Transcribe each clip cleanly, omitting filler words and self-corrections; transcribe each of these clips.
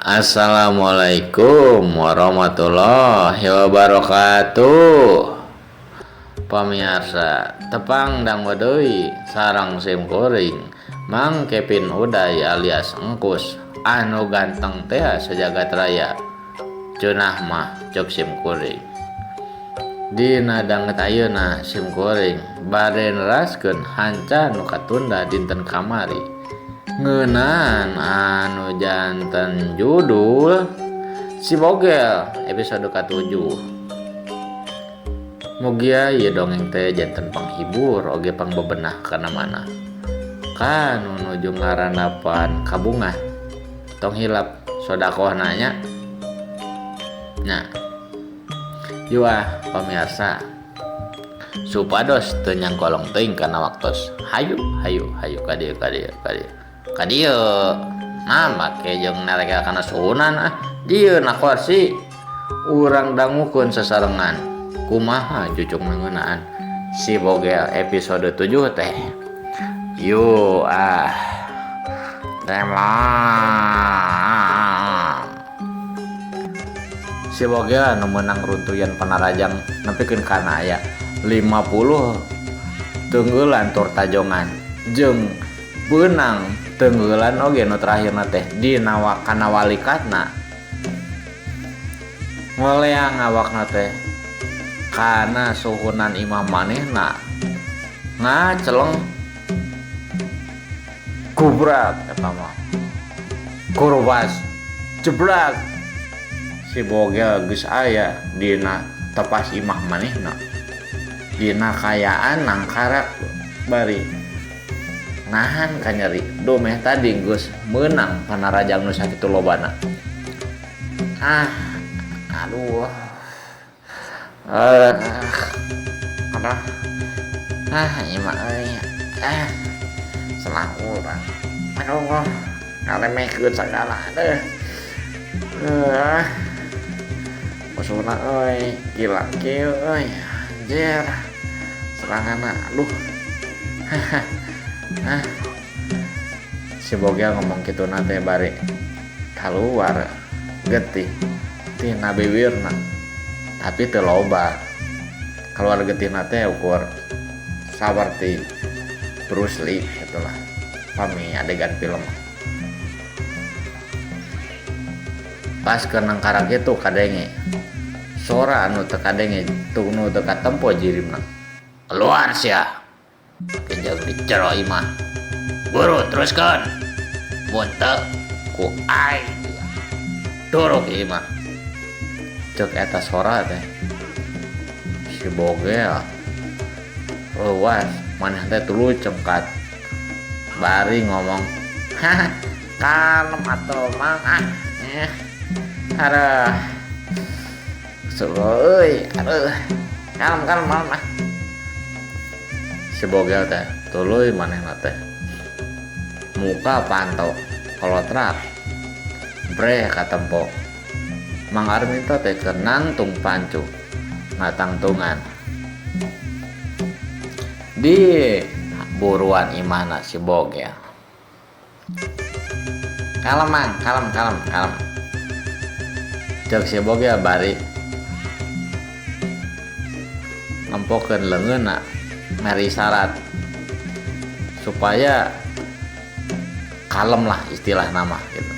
Assalamualaikum warahmatullahi wabarakatuh. Pemirsa, tepang dang wadeui sarang sim kuring Mang Kevin Uday alias Engkus anu ganteng teh sejagat raya. Cenah mah cok sim kuring. Dina danget ayeuna sim kuring bade neraskeun hanca nu katunda dinten kamari. Ngeunaan anu janten judul Si Bogel episode ke-7. Mugia ieu dongeng teh janten panghibur oge pangbebenah kana mana. Kan nuju ngaranapan kabungan. Tong hilap sodakoh nanya. Nah, yuk pemirsa. Supados teu nyangkolong teuing kana waktos. Hayu ka dieu. Kadieu nah make jeung nareka kana suhunan dieu na kursi urang dangukeun sasarengan kumaha jucuk ngeunaan Si Bogel episode 7 teh. Yuk temang Si Bogel anu meunang runtuyan panarajang nepikeun kana aya 50 tenggelan tur tajongan jeung beunang tenggelan oge nu terakhirna teh dina kana walikatna ngoleang awakna teh kana suhunan imah manehna ngaceleng gubrak eta mah kurwas jebrak Si Bogel geus aya dina tepas imah manehna dina kayaan nangkarak bari nahan ka nyeri domeh tadi geus meunang panarajang nu sakitu lobana. Aduh imah euy salah urang aduh ngalemehkeun sagala musuhna euy gila kieu euy anjir seranganna aduh. Si Bogel ngomong kitu teh bari keluar getih tina bibirna tapi teu loba keluar getihna teh ukur sawarti Bruce Lee gitulah pami adegan film pas keunang karak itu kadenge sora anu teu kadenge tuh nu teu katempo jirimna keluar sia kenjang dicero imah buru teruskan muntah ku aing duruk imah cek eta sora teh Si Bogel luas maneh teh tuluy cengkat bari ngomong kalem atuh mang aduh euy kalem Si Bogel teh tuluy manehna teh muka pantau kolotrak bre katempo Mang Armin teh kenangtung pancu ngatangtungan di buruan imahna Si Bogel. Kalem cek Si Bogel bari nempokeun leungeunna meri syarat supaya kalem lah istilah nama gitu.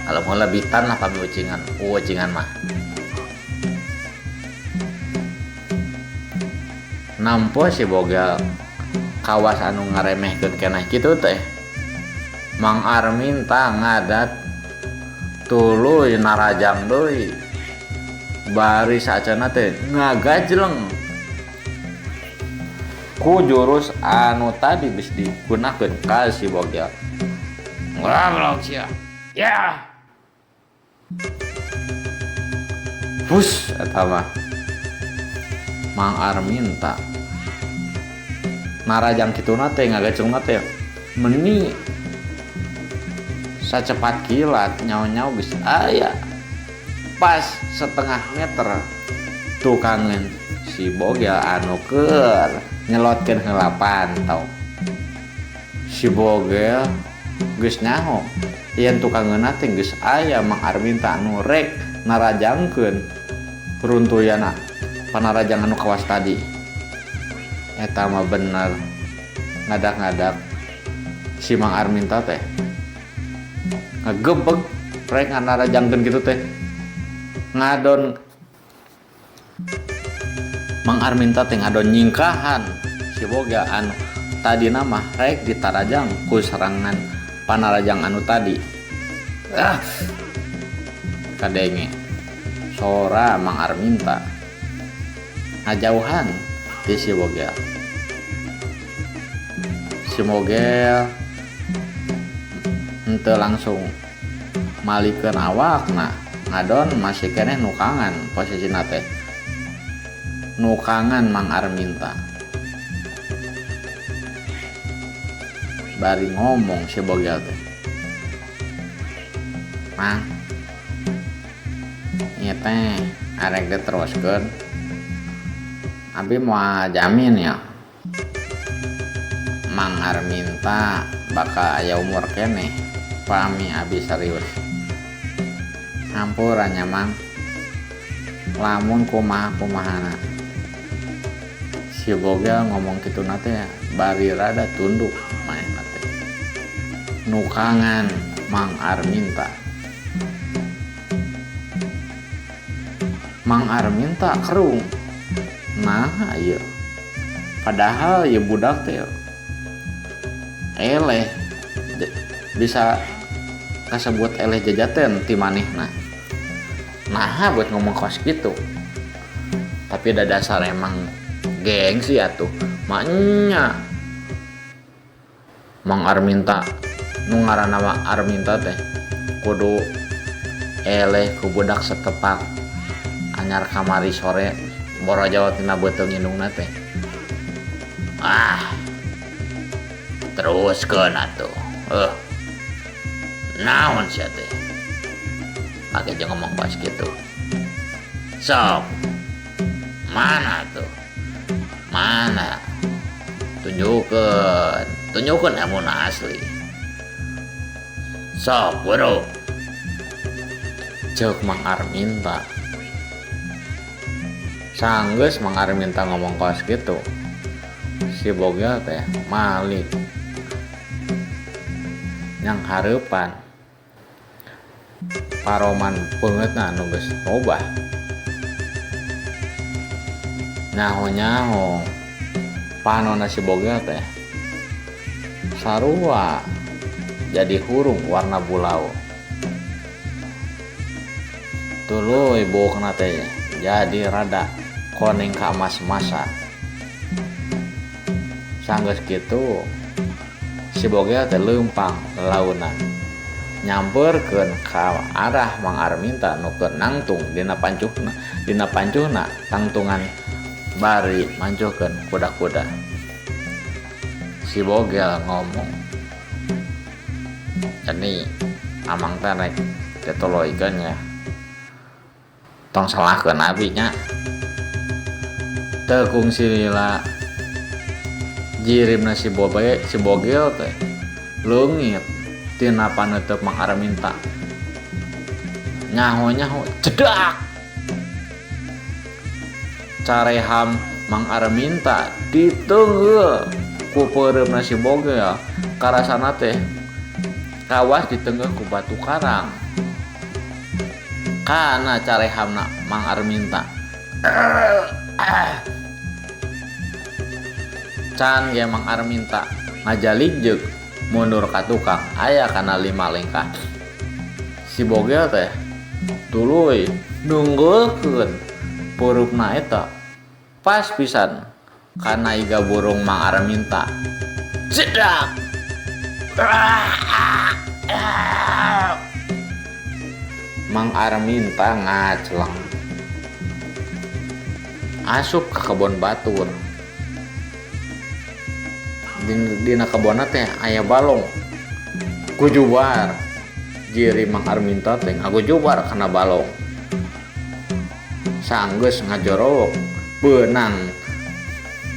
Kalau mau lebitan lah kami ucingan mah. Nampo Si Bogel kawas anu ngaremehkeun keneh kitu teh. Mang Armin tah ngadat tuluy narajang deui. Bari sacenna teh ngagajleng ku jurus anu tadi bis digunakeun ka Si Bogel. Ngolong sia. Ya. Hus eta mah. Mang Armin tak narajang kituna teh ngagacungna teh meni sacepat kilat nyaw-nyaw geus aya pas setengah meter tukangan Si Bogel anu keur nyelotkeun heula pantau. Si Bogel geus nyaho yen tukangeunna teh geus aya Mang Arminta anu rek narajangkeun runtuyana panarajang anu kawas tadi. Eta mah bener ngadak-ngadak si Mang Arminta teh ngagebeg rek narajangkeun kitu teh. Ngadon Mang Arminta teh ngadon nyingkahan si boga anu tadina mah rek ditarajang ku serangan panarajang anu tadi. Kadenge sora Mang Arminta ngajauhan ti si bogel. Si mogel henteu langsung malikeun awakna, ngadon masih keneh nukangan posisina teh. Nukangan Mang Arminta. Bari ngomong si bogel teh. Mang, ieu teh arek diteruskeun. Abi moal jamin ya. Mang Arminta bakal aya umur keneh. Pami abi serius. Hampuranya Mang. Lamun kumaha-kumahana. Si bogel ngomong kitu teh bari rada tunduk manehna teh. Nukangan Mang Arminta. Mang Arminta kerung. Nah, ieu. Padahal ieu budak teh eleh bisa kasebut eleh jajaten ti manehna. Nah, buat ngomong kos gitu. Tapi ada dasar emang gengsi atuh. Maknya Mang Arminta nu ngaranna Mang Arminta teh kudu eleh ku budak setepak anyar kamari sore borojawa tina beuteung indungna teh. Teruskeun atuh. Naon sia teh? Make jeung ngomong pas kitu. Sok. Mana tuh? Mana? Tunjukkeun amun asli. Sok, bro. Ceuk Mang Arminta. Sanggeus Mang Arminta ngomong kos gitu. Si bogel teh malik. Yang hareupan paroman peungeutna anu geus robah. Nyaho-nyaho panonna si bogel teh sarua jadi hurung warna bulau. Tuluy bokna teh jadi rada koneng ka emas-emasa. Sanggeus kitu si bogel teh leumpang launan nyamperkeun ka arah Mang Arminta nu keur nangtung dina pancuhna tangtungan bari mancuhkeun kuda-kuda. Si bogel ngomong, "Jadi amang teh rek tetoloikeun ya. Tong salahkeun abi nya. Teu kungsi lila jirimna si bogel teh leungit tina paneuteuk Mang Arminta. Nyaho-nyaho cedak. Careham Mang Arminta diteungeul ku peureumna si bogel. Karasana teh kawas diteungeul ku batu karang. Kana carehamna Mang Arminta. Can ge Mang Arminta ngajaligjeg mundur ka tukang aya kana 5 lengkah. Si bogel teh tuluy nunggulkeun peureupna eta pas pisan kana iga burung Mang Arminta. Cedak. Mang Arminta ngacleng asup ka kebon batur. Dina kebonna teh aya balong kujubar. Jiri Mang Arminta teh ngagujubar kana balong. Sanggeus ngajorok beunang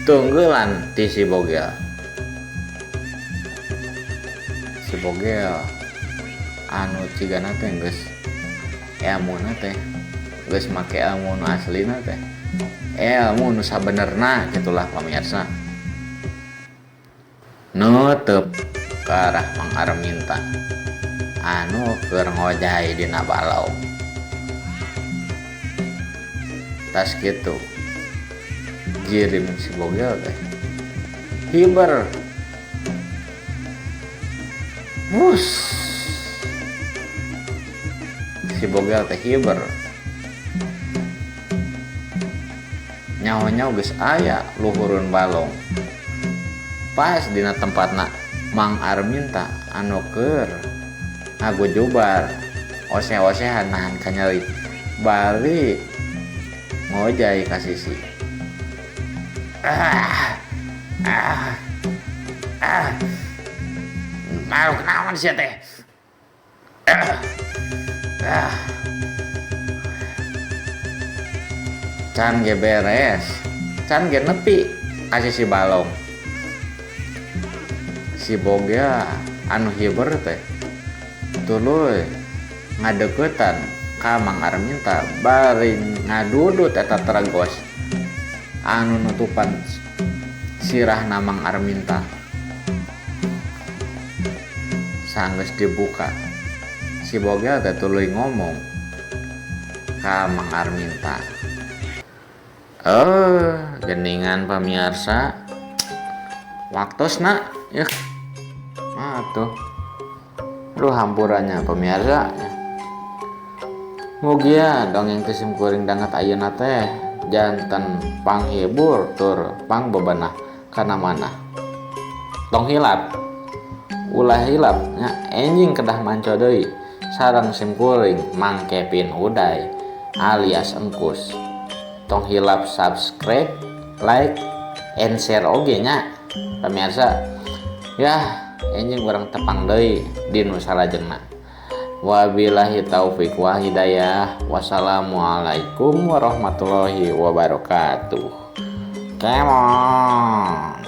tunggeulan ti si bogel. Si bogel anu cigana teh geus ilmuna teh geus make ilmu nu aslina teh ilmu nu sabenerna gitulah pamirsa. Nutup ke arah Mang Arminta anu keur ngojay dina balau. Tas gitu girim si bogel teh hiber mus si bogel teh hiber nyawa-nyawa geus aya luhurun balong pas dina tempatna Mang Arminta anu keur ngagojobar oseh-osehan nahan kanyeri balik ngojay ka sisi. Mau kenaon sia teh? Can ge beres, can ge nepi ka sisi balong. Si boga anu hiber teh tuluy ngadeukeutan ka Mang Arminta bari ngadudut eta tergos anu nutupan sirahna Mang Arminta. Sanggeus dibuka si bogel teh tuluy ngomong ka Mang Arminta. Geningan pamirsa waktosna ya atuh lu hampurannya pamirsa. Mugia dongeng teh sim kuring dangat ayeuna teh janten panghibur tur pangbebenah kana mana. Tong hilap ulah hilap nya enjing kedah manco deui sareng sim kuring Mang Kevin Uday alias Engkus. Tong hilap subscribe, like, and share oge nya pamirsa. Yah enjing urang tepang deui di nu salajengna. Wabillahi taufiq wa hidayah. Wassalamualaikum warahmatullahi wabarakatuh. Come on.